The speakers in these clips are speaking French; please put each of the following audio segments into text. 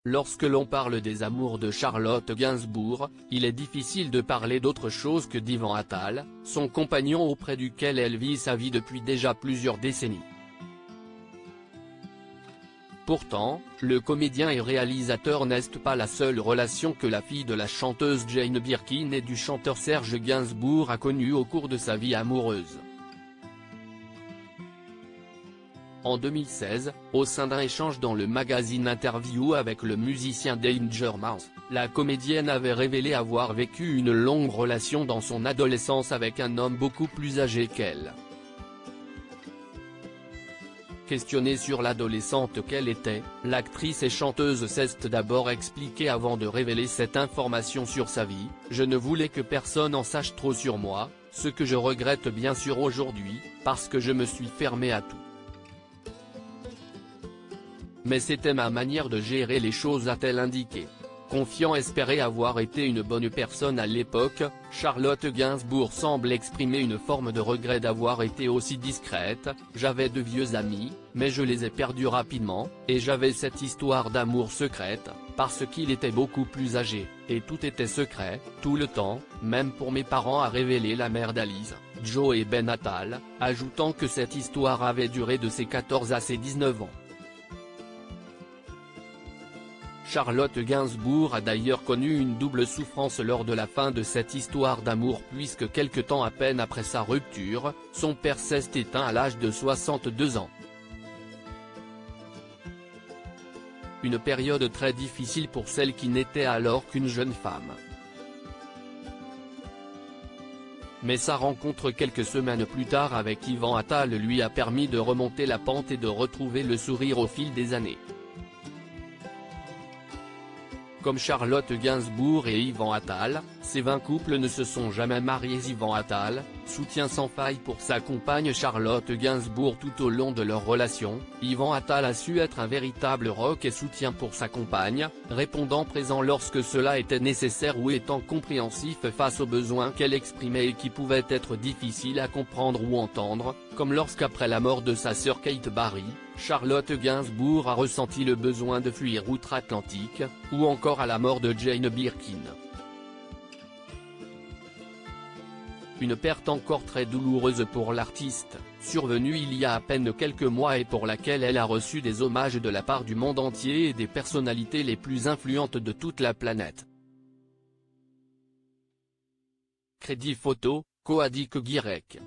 Lorsque l'on parle des amours de Charlotte Gainsbourg, il est difficile de parler d'autre chose que d'Yvan Attal, son compagnon auprès duquel elle vit sa vie depuis déjà plusieurs décennies. Pourtant, le comédien et réalisateur n'est pas la seule relation que la fille de la chanteuse Jane Birkin et du chanteur Serge Gainsbourg a connue au cours de sa vie amoureuse. En 2016, au sein d'un échange dans le magazine Interview avec le musicien Danger Mouse, la comédienne avait révélé avoir vécu une longue relation dans son adolescence avec un homme beaucoup plus âgé qu'elle. Questionnée sur l'adolescente qu'elle était, l'actrice et chanteuse s'est d'abord expliquée avant de révéler cette information sur sa vie: « Je ne voulais que personne en sache trop sur moi, ce que je regrette bien sûr aujourd'hui, parce que je me suis fermée à tout. Mais c'était ma manière de gérer les choses », a-t-elle indiqué. Confiant espérer avoir été une bonne personne à l'époque, Charlotte Gainsbourg semble exprimer une forme de regret d'avoir été aussi discrète. « J'avais de vieux amis, mais je les ai perdus rapidement, et j'avais cette histoire d'amour secrète, parce qu'il était beaucoup plus âgé, et tout était secret, tout le temps, même pour mes parents », a révélé la mère d'Alice, Jo et Ben Attal, ajoutant que cette histoire avait duré de ses 14 à ses 19 ans. Charlotte Gainsbourg a d'ailleurs connu une double souffrance lors de la fin de cette histoire d'amour, puisque quelque temps à peine après sa rupture, son père s'est éteint à l'âge de 62 ans. Une période très difficile pour celle qui n'était alors qu'une jeune femme. Mais sa rencontre quelques semaines plus tard avec Yvan Attal lui a permis de remonter la pente et de retrouver le sourire au fil des années. Comme Charlotte Gainsbourg et Yvan Attal, ces 20 couples ne se sont jamais mariés. Yvan Attal, soutien sans faille pour sa compagne Charlotte Gainsbourg tout au long de leur relation. Yvan Attal a su être un véritable rock et soutien pour sa compagne, répondant présent lorsque cela était nécessaire ou étant compréhensif face aux besoins qu'elle exprimait et qui pouvaient être difficiles à comprendre ou entendre, comme lorsqu'après la mort de sa sœur Kate Barry, Charlotte Gainsbourg a ressenti le besoin de fuir outre-Atlantique, ou encore à la mort de Jane Birkin. Une perte encore très douloureuse pour l'artiste, survenue il y a à peine quelques mois et pour laquelle elle a reçu des hommages de la part du monde entier et des personnalités les plus influentes de toute la planète. Crédit photo, Coadik Guirec.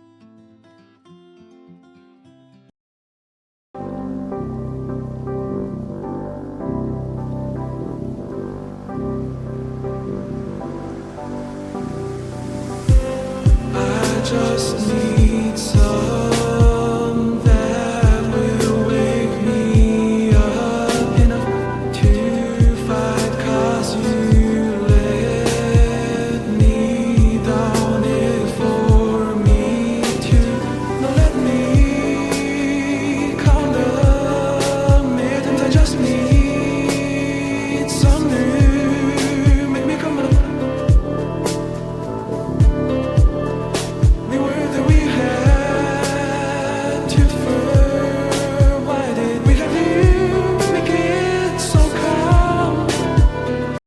Just need